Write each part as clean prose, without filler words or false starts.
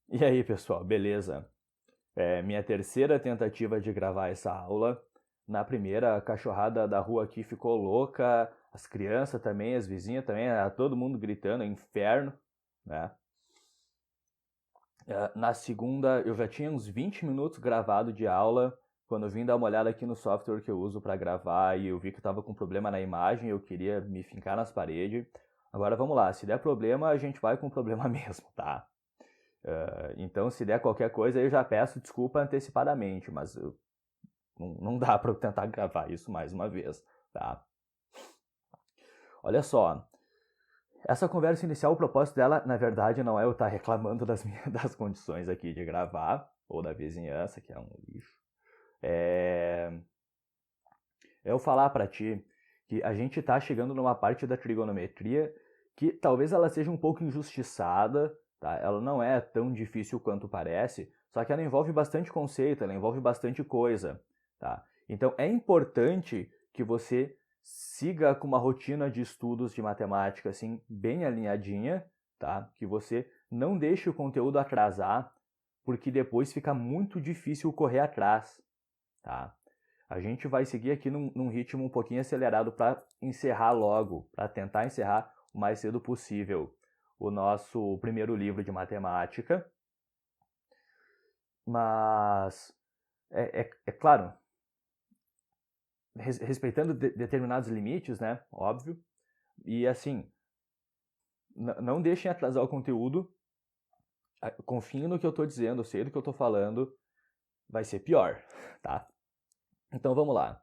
E aí, pessoal, beleza? Minha terceira tentativa de gravar essa aula. Na primeira, a cachorrada da rua aqui ficou louca, as crianças também, as vizinhas também, todo mundo gritando, inferno, né? Na segunda, eu já tinha uns 20 minutos gravado de aula, quando eu vim dar uma olhada aqui no software que eu uso para gravar e eu vi que estava com problema na imagem, eu queria me fincar nas paredes. Agora vamos lá, se der problema, a gente vai com problema mesmo, tá? Então, se der qualquer coisa, eu já peço desculpa antecipadamente, mas não dá para eu tentar gravar isso mais uma vez, tá? Olha só, essa conversa inicial, o propósito dela, na verdade, não é eu estar reclamando das condições aqui de gravar, ou da vizinhança, que é um lixo. É eu falar para ti que a gente está chegando numa parte da trigonometria que talvez ela seja um pouco injustiçada, tá? Ela não é tão difícil quanto parece, só que ela envolve bastante conceito, ela envolve bastante coisa, tá? Então é importante que você siga com uma rotina de estudos de matemática assim bem alinhadinha, tá? Que você não deixe o conteúdo atrasar, porque depois fica muito difícil correr atrás, tá? A gente vai seguir aqui num ritmo um pouquinho acelerado para encerrar logo, para tentar encerrar o mais cedo possível o nosso primeiro livro de matemática. Mas, é claro, respeitando determinados limites, né? Óbvio. E assim, não deixem atrasar o conteúdo. Confiem no que eu estou dizendo, eu sei do que eu estou falando. Vai ser pior, tá? Então vamos lá.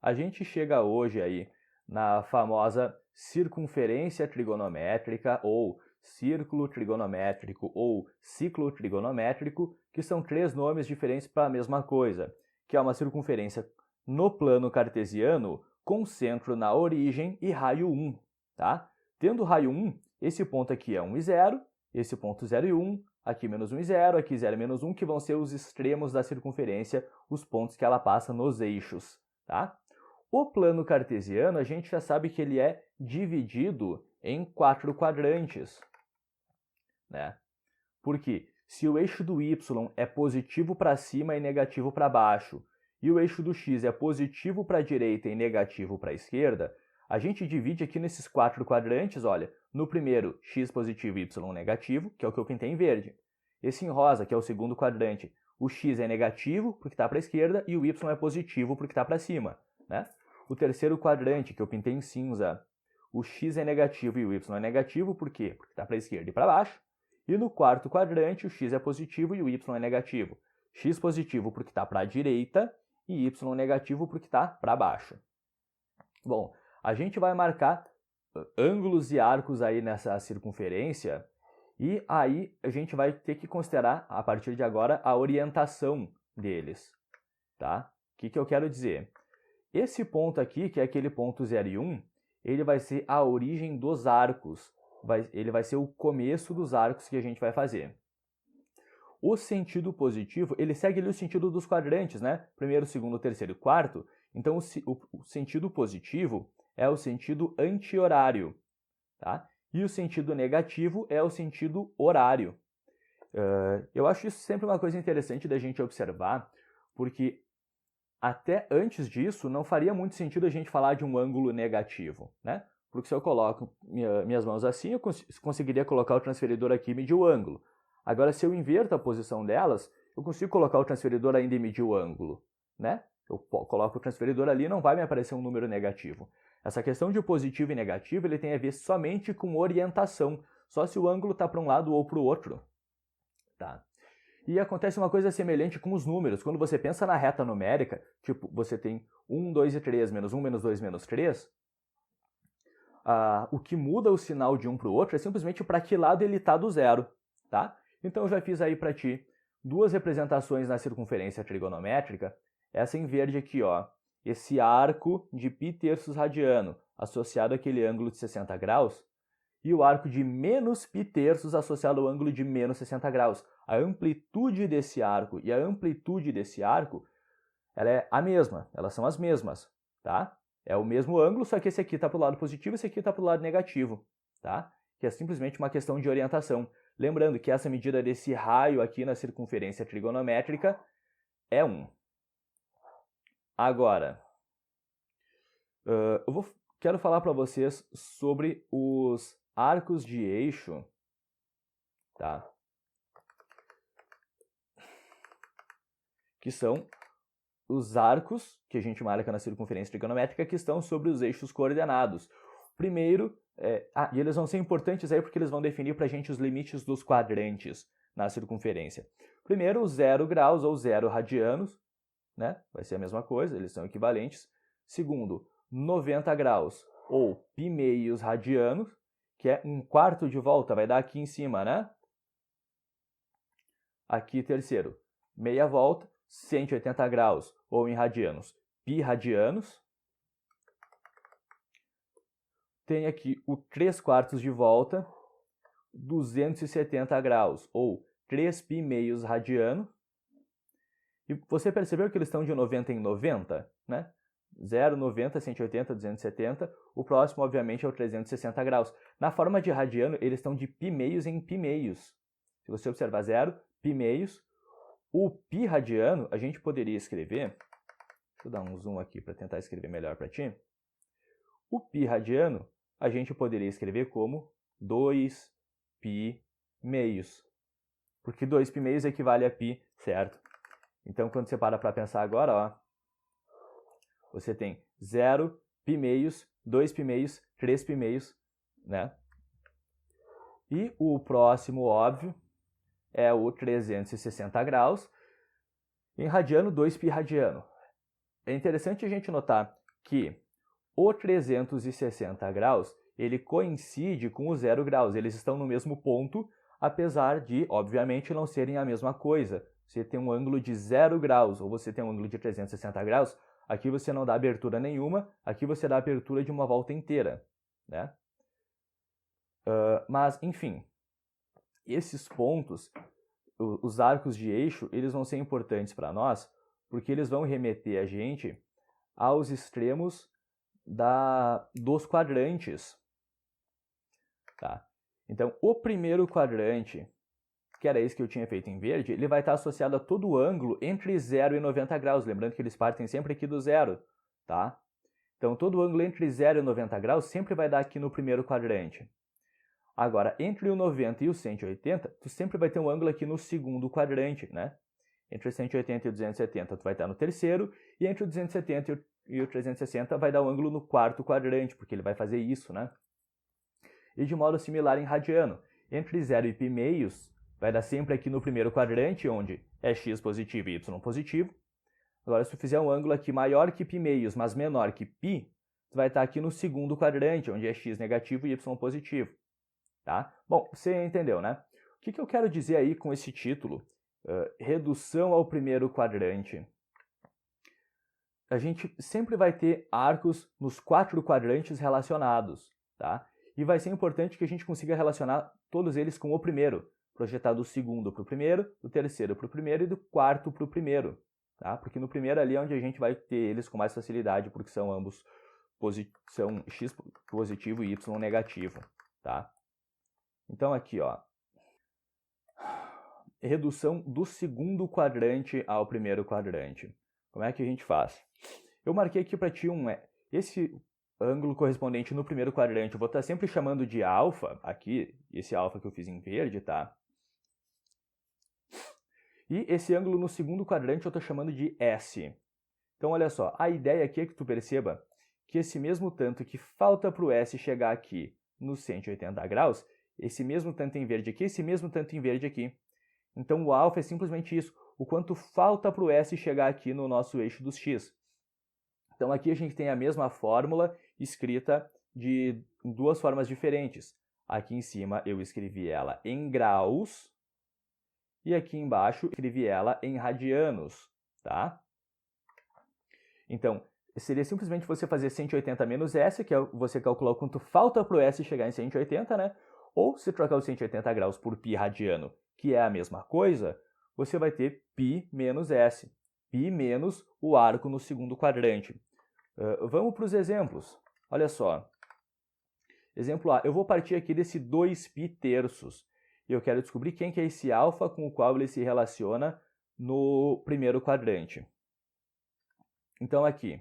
A gente chega hoje aí na famosa circunferência trigonométrica ou círculo trigonométrico ou ciclo trigonométrico, que são três nomes diferentes para a mesma coisa, que é uma circunferência no plano cartesiano com centro na origem e raio 1, tá? Tendo raio 1, esse ponto aqui é 1 e 0, esse ponto 0 e 1, aqui menos 1 e 0, aqui 0 e menos 1, que vão ser os extremos da circunferência, os pontos que ela passa nos eixos, tá? O plano cartesiano, a gente já sabe que ele é dividido em 4 quadrantes, né? Porque se o eixo do y é positivo para cima e negativo para baixo, e o eixo do x é positivo para a direita e negativo para a esquerda, a gente divide aqui nesses 4 quadrantes, olha, no primeiro, x positivo e y negativo, que é o que eu pintei em verde. Esse em rosa, que é o segundo quadrante, o x é negativo porque está para a esquerda e o y é positivo porque está para cima, né? O terceiro quadrante, que eu pintei em cinza, o x é negativo e o y é negativo, por quê? Porque está para a esquerda e para baixo. E no quarto quadrante, o x é positivo e o y é negativo. X positivo porque está para a direita e y negativo porque está para baixo. Bom, a gente vai marcar ângulos e arcos aí nessa circunferência e aí a gente vai ter que considerar, a partir de agora, a orientação deles, tá? O que eu quero dizer? Esse ponto aqui, que é aquele ponto 0 e 1, ele vai ser a origem dos arcos. Ele vai ser o começo dos arcos que a gente vai fazer. O sentido positivo, ele segue ali o sentido dos quadrantes, né? Primeiro, segundo, terceiro e quarto. Então, o sentido positivo é o sentido anti-horário, tá? E o sentido negativo é o sentido horário. Eu acho isso sempre uma coisa interessante da gente observar, porque até antes disso, não faria muito sentido a gente falar de um ângulo negativo, né? Porque se eu coloco minhas mãos assim, eu conseguiria colocar o transferidor aqui e medir o ângulo. Agora, se eu inverto a posição delas, eu consigo colocar o transferidor ainda e medir o ângulo, né? Eu coloco o transferidor ali e não vai me aparecer um número negativo. Essa questão de positivo e negativo, ele tem a ver somente com orientação, só se o ângulo está para um lado ou para o outro, tá? E acontece uma coisa semelhante com os números. Quando você pensa na reta numérica, tipo, você tem 1, 2 e 3, menos 1, menos 2, menos 3, o que muda o sinal de um para o outro é simplesmente para que lado ele está do zero, tá? Então eu já fiz aí para ti duas representações na circunferência trigonométrica. Essa em verde aqui, ó, esse arco de π terços radiano associado àquele ângulo de 60 graus, e o arco de menos π terços associado ao ângulo de menos 60 graus. A amplitude desse arco e a amplitude desse arco, ela é a mesma, elas são as mesmas, tá? É o mesmo ângulo, só que esse aqui está para o lado positivo e esse aqui está para o lado negativo, tá? Que é simplesmente uma questão de orientação. Lembrando que essa medida desse raio aqui na circunferência trigonométrica é 1. Agora, quero falar para vocês sobre os arcos de eixo, tá? Que são os arcos que a gente marca na circunferência trigonométrica que estão sobre os eixos coordenados. Primeiro, e eles vão ser importantes aí porque eles vão definir para a gente os limites dos quadrantes na circunferência. Primeiro, os 0 graus ou 0 radianos, né? Vai ser a mesma coisa, eles são equivalentes. Segundo, 90 graus ou π meios radianos, que é 1/4 de volta, vai dar aqui em cima, né? Aqui, terceiro, meia volta, 180 graus, ou em radianos, π radianos. Tem aqui o 3/4 de volta, 270 graus, ou 3π meios radiano. E você percebeu que eles estão de 90 em 90, né? 0, 90, 180, 270. O próximo, obviamente, é o 360 graus. Na forma de radiano, eles estão de π meios em π meios. Se você observar 0, π meios. O π radiano, a gente poderia escrever... Deixa eu dar um zoom aqui para tentar escrever melhor para ti. O π radiano, a gente poderia escrever como 2π meios. Porque 2π meios equivale a π, certo? Então, quando você para pensar agora, ó, você tem 0, π meios, 2π meios, 3π meios, né? E o próximo, óbvio, é o 360 graus. Em radiano, 2π radiano. É interessante a gente notar que o 360 graus, ele coincide com o 0 graus. Eles estão no mesmo ponto, apesar de, obviamente, não serem a mesma coisa. Você tem um ângulo de 0 graus ou você tem um ângulo de 360 graus, aqui você não dá abertura nenhuma, aqui você dá abertura de uma volta inteira, né? Mas, enfim, esses pontos, os arcos de eixo, eles vão ser importantes para nós, porque eles vão remeter a gente aos extremos dos quadrantes. Tá? Então, o primeiro quadrante, que era esse que eu tinha feito em verde, ele vai estar associado a todo o ângulo entre 0 e 90 graus. Lembrando que eles partem sempre aqui do zero. Tá? Então, todo o ângulo entre 0 e 90 graus sempre vai dar aqui no primeiro quadrante. Agora, entre o 90 e o 180, tu sempre vai ter um ângulo aqui no segundo quadrante, né? Entre o 180 e o 270, tu vai estar no terceiro, e entre o 270 e o 360 vai dar um ângulo no quarto quadrante, porque ele vai fazer isso, né? E de modo similar em radiano. Entre 0 e π meios, vai dar sempre aqui no primeiro quadrante, onde é x positivo e y positivo. Agora, se tu fizer um ângulo aqui maior que π meios, mas menor que π, tu vai estar aqui no segundo quadrante, onde é x negativo e y positivo. Tá? Bom, você entendeu, né? O que eu quero dizer aí com esse título? Redução ao primeiro quadrante. A gente sempre vai ter arcos nos 4 quadrantes relacionados, tá? E vai ser importante que a gente consiga relacionar todos eles com o primeiro, projetar do segundo para o primeiro, do terceiro para o primeiro e do quarto para o primeiro, tá? Porque no primeiro ali é onde a gente vai ter eles com mais facilidade, porque são ambos são x positivo e y negativo, tá? Então aqui, ó, redução do segundo quadrante ao primeiro quadrante. Como é que a gente faz? Eu marquei aqui para ti esse ângulo correspondente no primeiro quadrante. Eu vou estar sempre chamando de alfa, aqui, esse alfa que eu fiz em verde, tá? E esse ângulo no segundo quadrante eu estou chamando de S. Então, olha só, a ideia aqui é que tu perceba que esse mesmo tanto que falta para o S chegar aqui nos 180 graus, esse mesmo tanto em verde aqui, esse mesmo tanto em verde aqui. Então, o alfa é simplesmente isso, o quanto falta para o S chegar aqui no nosso eixo dos x. Então, aqui a gente tem a mesma fórmula escrita de duas formas diferentes. Aqui em cima eu escrevi ela em graus e aqui embaixo eu escrevi ela em radianos, tá? Então, seria simplesmente você fazer 180 menos S, que é você calcular o quanto falta para o S chegar em 180, né? Ou se trocar os 180 graus por π radiano, que é a mesma coisa, você vai ter π menos S. π menos o arco no segundo quadrante. Vamos para os exemplos. Olha só. Exemplo A. Eu vou partir aqui desse 2π terços. e eu quero descobrir quem que é esse alfa com o qual ele se relaciona no primeiro quadrante. Então aqui,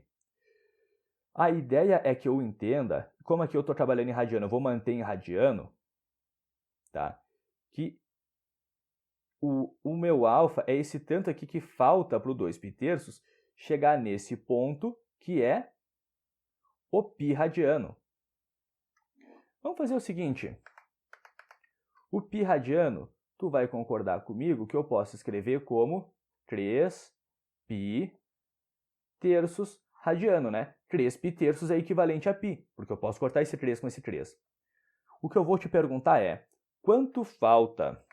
a ideia é que eu entenda, como aqui eu estou trabalhando em radiano, eu vou manter em radiano, tá? Que o meu alfa é esse tanto aqui que falta para o 2π chegar nesse ponto, que é o π radiano. Vamos fazer o seguinte, o π radiano, tu vai concordar comigo que eu posso escrever como 3π terços radiano, né? 3π terços é equivalente a π, porque eu posso cortar esse 3 com esse 3. O que eu vou te perguntar é, quanto falta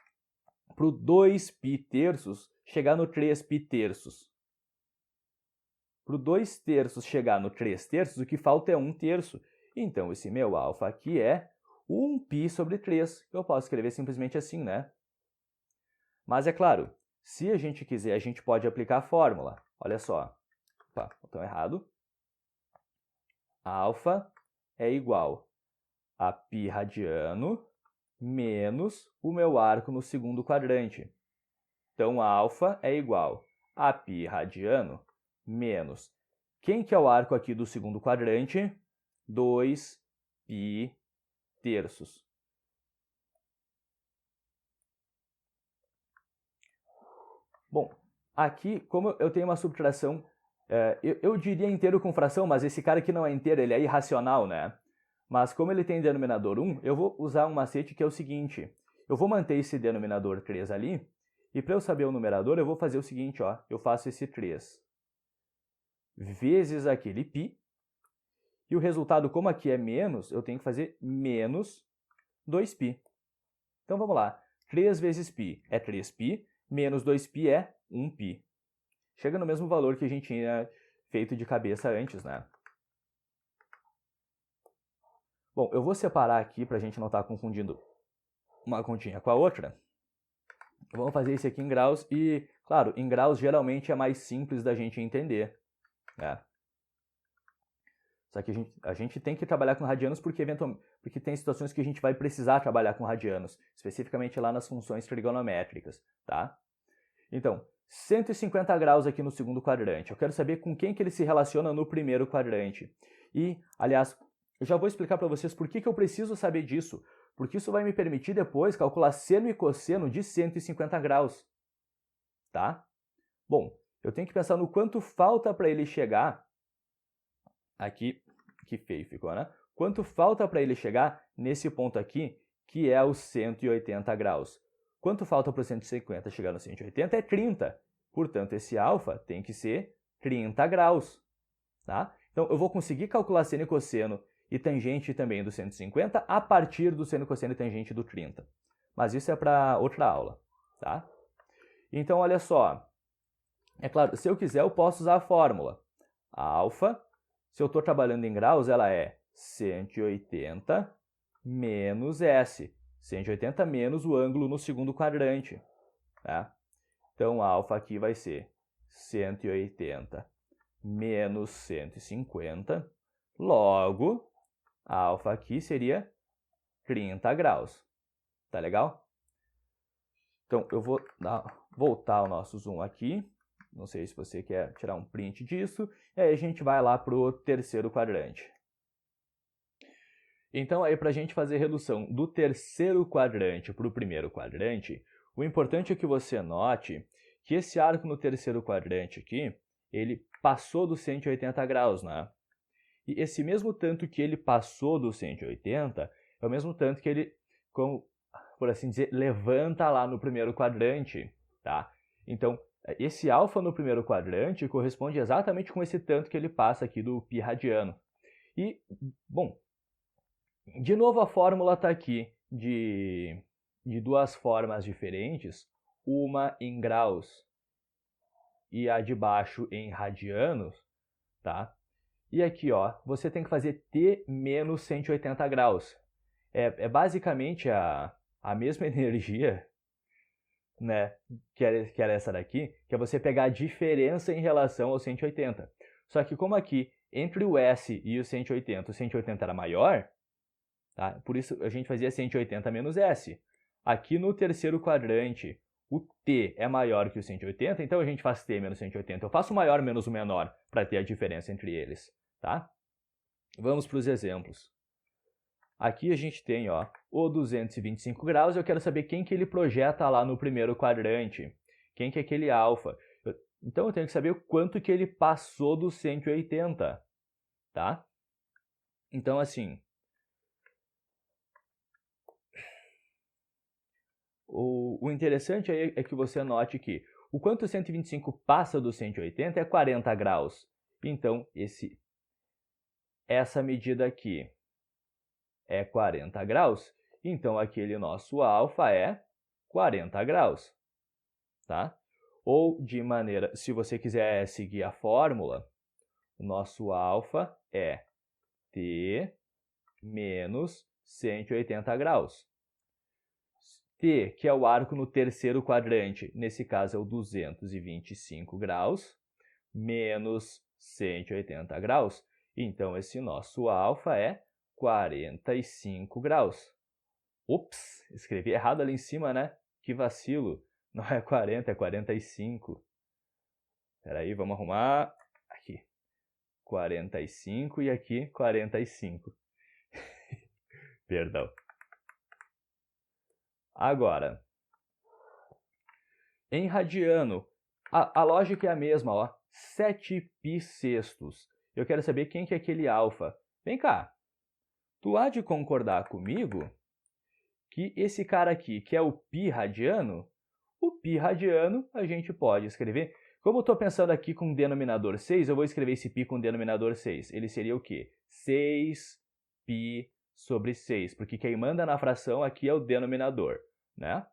para o 2π terços chegar no 3π terços? Para o 2 terços chegar no 3 terços, o que falta é 1 terço. Então, esse meu alfa aqui é 1π sobre 3. Eu posso escrever simplesmente assim, né? Mas é claro, se a gente quiser, a gente pode aplicar a fórmula. Olha só. Opa, botão errado. Alfa é igual a π radiano menos o meu arco no segundo quadrante. Então, alfa é igual a π radiano menos... Quem que é o arco aqui do segundo quadrante? 2π terços. Bom, aqui, como eu tenho uma subtração, eu diria inteiro com fração, mas esse cara aqui não é inteiro, ele é irracional, né? Mas como ele tem denominador 1, eu vou usar um macete que é o seguinte. Eu vou manter esse denominador 3 ali, e para eu saber o numerador, eu vou fazer o seguinte, ó. Eu faço esse 3 vezes aquele π, e o resultado, como aqui é menos, eu tenho que fazer menos 2π. Então vamos lá. 3 vezes π é 3π, menos 2π é 1π. Chega no mesmo valor que a gente tinha feito de cabeça antes, né? Bom, eu vou separar aqui para a gente não estar confundindo uma continha com a outra. Vamos fazer isso aqui em graus e, claro, em graus geralmente é mais simples da gente entender, né? Só que a gente tem que trabalhar com radianos porque tem situações que a gente vai precisar trabalhar com radianos, especificamente lá nas funções trigonométricas, tá? Então, 150 graus aqui no segundo quadrante. Eu quero saber com quem que ele se relaciona no primeiro quadrante. E, aliás, eu já vou explicar para vocês por que eu preciso saber disso. Porque isso vai me permitir depois calcular seno e cosseno de 150 graus. Tá? Bom, eu tenho que pensar no quanto falta para ele chegar... Aqui, que feio ficou, né? Quanto falta para ele chegar nesse ponto aqui, que é os 180 graus. Quanto falta para o 150 chegar no 180 é 30. Portanto, esse alfa tem que ser 30 graus. Tá? Então, eu vou conseguir calcular seno e cosseno e tangente também do 150 a partir do seno, cosseno e tangente do 30. Mas isso é para outra aula. Tá? Então, olha só. É claro, se eu quiser, eu posso usar a fórmula. A alfa, se eu estou trabalhando em graus, ela é 180 menos S. 180 menos o ângulo no segundo quadrante. Tá? Então, a alfa aqui vai ser 180 menos 150. Logo, a alfa aqui seria 30 graus. Tá legal? Então, eu vou voltar o nosso zoom aqui. Não sei se você quer tirar um print disso. E aí a gente vai lá para o terceiro quadrante. Então, aí para a gente fazer redução do terceiro quadrante para o primeiro quadrante, o importante é que você note que esse arco no terceiro quadrante aqui, ele passou dos 180 graus, né? E esse mesmo tanto que ele passou dos 180 é o mesmo tanto que ele, como, por assim dizer, levanta lá no primeiro quadrante, tá? Então, esse alfa no primeiro quadrante corresponde exatamente com esse tanto que ele passa aqui do π radiano. E, bom, de novo a fórmula está aqui de duas formas diferentes, uma em graus e a de baixo em radianos, tá? E aqui, ó, você tem que fazer T menos 180 graus. É basicamente a mesma energia, né, que era essa daqui, que é você pegar a diferença em relação ao 180. Só que como aqui, entre o S e o 180 era maior, tá? Por isso a gente fazia 180 menos S. aqui no terceiro quadrante, o t é maior que o 180, então a gente faz t menos 180. Eu faço o maior menos o menor para ter a diferença entre eles, tá? Vamos para os exemplos. Aqui a gente tem, ó, o 225 graus, eu quero saber quem que ele projeta lá no primeiro quadrante. Quem que é aquele alfa? Então eu tenho que saber o quanto que ele passou do 180, tá? Então assim, o interessante aí é que você note que o quanto o 125 passa do 180 é 40 graus. Então essa medida aqui é 40 graus, então aquele nosso alfa é 40 graus, tá? Ou de maneira, se você quiser seguir a fórmula, o nosso alfa é t menos 180 graus. T, que é o arco no terceiro quadrante, nesse caso é o 225 graus, menos 180 graus. Então, esse nosso alfa é 45 graus. Ops, escrevi errado ali em cima, né? Que vacilo. Não é 40, é 45. Espera aí, vamos arrumar. Aqui, 45 e aqui 45. Perdão. Agora, em radiano, a lógica é a mesma, ó. 7π sextos. Eu quero saber quem que é aquele alfa. Vem cá, tu há de concordar comigo que esse cara aqui, que é o π radiano, o π radiano a gente pode escrever. Como eu estou pensando aqui com denominador 6, eu vou escrever esse π com denominador 6. Ele seria o quê? 6π sobre 6, porque quem manda na fração aqui é o denominador, né?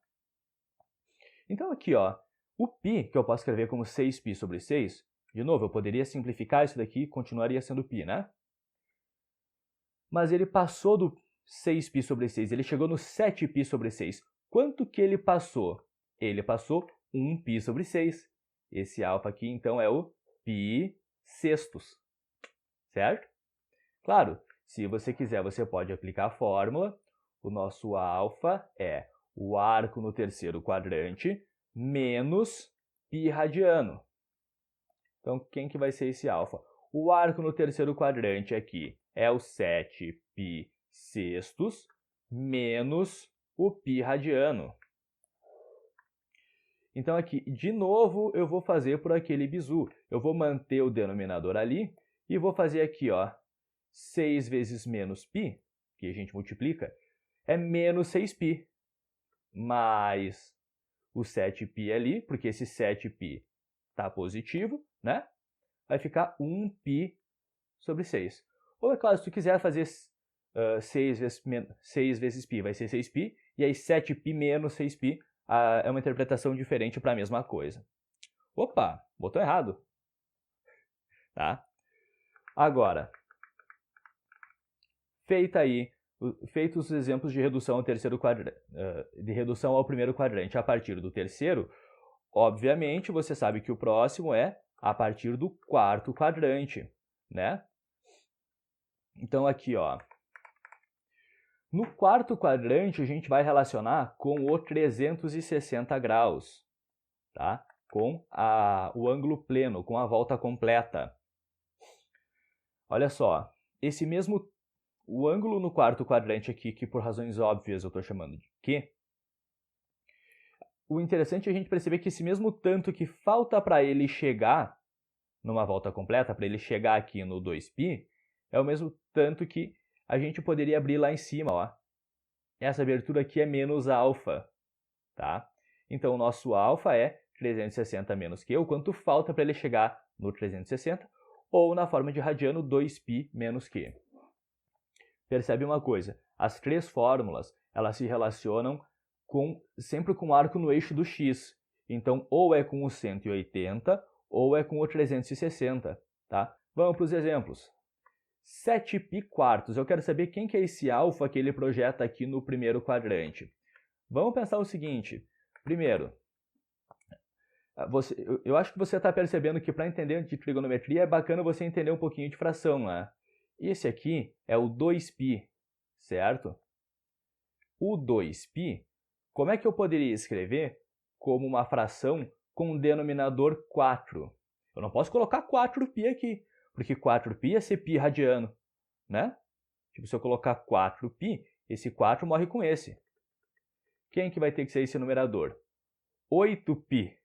Então aqui, ó, o π, que eu posso escrever como 6π sobre 6, de novo, eu poderia simplificar isso daqui e continuaria sendo π, né? Mas ele passou do 6π sobre 6, ele chegou no 7π sobre 6. Quanto que ele passou? Ele passou 1π sobre 6. Esse alfa aqui, então, é o π sextos, certo? Claro, se você quiser, você pode aplicar a fórmula. O nosso alfa é o arco no terceiro quadrante menos π radiano. Então, quem que vai ser esse alfa? O arco no terceiro quadrante aqui é o 7π sextos menos o π radiano. Então, aqui, de novo, eu vou fazer por aquele bizu. Eu vou manter o denominador ali e vou fazer aqui, ó, 6 vezes menos π, que a gente multiplica, é menos 6π, mais o 7π ali, porque esse 7π está positivo, né? Vai ficar 1π sobre 6. Ou, é claro, se tu quiser fazer 6 vezes π, vai ser 6π, e aí 7π menos 6π é uma interpretação diferente para a mesma coisa. Opa, botou errado. Tá? Agora, feitos os exemplos de redução ao terceiro quadrante, de redução ao primeiro quadrante a partir do terceiro, obviamente você sabe que o próximo é a partir do quarto quadrante, né? Então aqui, ó, no quarto quadrante a gente vai relacionar com o 360 graus, tá? Com o ângulo pleno, com a volta completa. Olha só, o ângulo no quarto quadrante aqui, que por razões óbvias eu estou chamando de Q, o interessante é a gente perceber que esse mesmo tanto que falta para ele chegar numa volta completa, para ele chegar aqui no 2π, é o mesmo tanto que a gente poderia abrir lá em cima, ó. Essa abertura aqui é menos alfa, tá? Então, o nosso alfa é 360 menos Q, o quanto falta para ele chegar no 360, ou na forma de radiano, 2π menos Q. Percebe uma coisa, as três fórmulas, elas se relacionam sempre com o arco no eixo do x. Então, ou é com o 180, ou é com o 360, tá? Vamos para os exemplos. 7π quartos, eu quero saber quem que é esse alfa que ele projeta aqui no primeiro quadrante. Vamos pensar o seguinte, primeiro, eu acho que você está percebendo que para entender de trigonometria é bacana você entender um pouquinho de fração, né? Esse aqui é o 2π, certo? O 2π, Como é que eu poderia escrever como uma fração com denominador 4? Eu não posso colocar 4π aqui, porque 4π é ser π radiano, né? Tipo, se eu colocar 4π, esse 4 morre com esse. Quem que vai ter que ser esse numerador? 8π.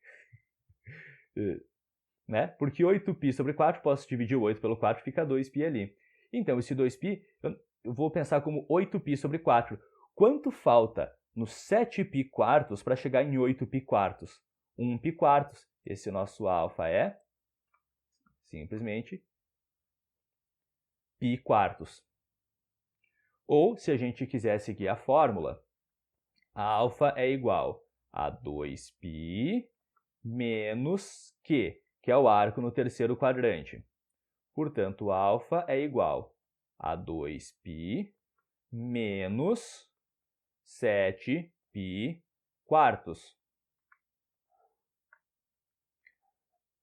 Né? Porque 8π sobre 4, posso dividir o 8 pelo 4, fica 2π ali. Então, esse 2π, eu vou pensar como 8π sobre 4. Quanto falta nos 7π quartos para chegar em 8π quartos? 1π quartos. Esse nosso alfa é simplesmente π quartos. Ou, se a gente quiser seguir a fórmula, a alfa é igual a 2π menos Q, que é o arco no terceiro quadrante. Portanto, alfa é igual a 2π menos 7π quartos.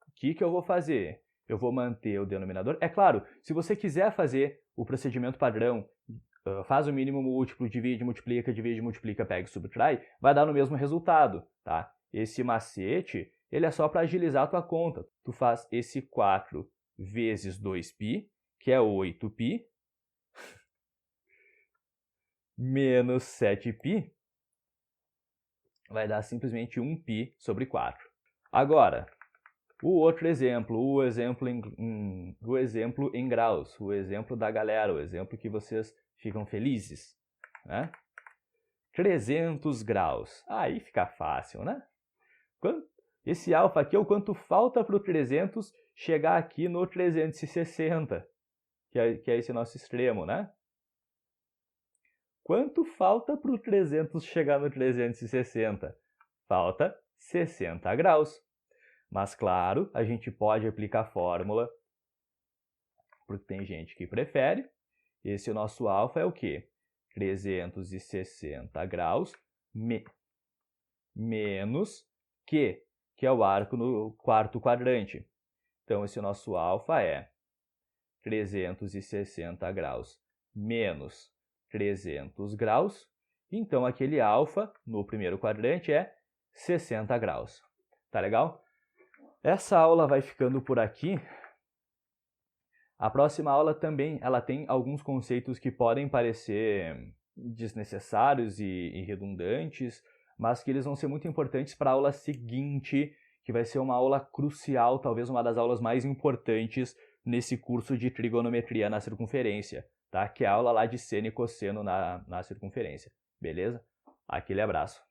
O que eu vou fazer? Eu vou manter o denominador. É claro, se você quiser fazer o procedimento padrão, faz o mínimo múltiplo, divide, multiplica, pega e subtrai, vai dar no mesmo resultado, tá? Esse macete, ele é só para agilizar a tua conta. Tu faz esse 4 vezes 2π, que é 8π, menos 7π, vai dar simplesmente 1π sobre 4. Agora, o outro exemplo, o exemplo em graus, o exemplo da galera, o exemplo que vocês ficam felizes, né? 300 graus. Aí fica fácil, né? Esse alfa aqui é o quanto falta para o 300 chegar aqui no 360, que é esse nosso extremo, né? Quanto falta para o 300 chegar no 360? Falta 60 graus. Mas, claro, a gente pode aplicar a fórmula, porque tem gente que prefere. Esse nosso alfa é o quê? 360 graus menos Q, que é o arco no quarto quadrante. Então, esse nosso alfa é 360 graus menos 300 graus. Então, aquele alfa no primeiro quadrante é 60 graus. Tá legal? Essa aula vai ficando por aqui. A próxima aula também ela tem alguns conceitos que podem parecer desnecessários e redundantes, mas que eles vão ser muito importantes para a aula seguinte, que vai ser uma aula crucial, talvez uma das aulas mais importantes nesse curso de trigonometria na circunferência, tá? Que é a aula lá de seno e cosseno na circunferência, beleza? Aquele abraço.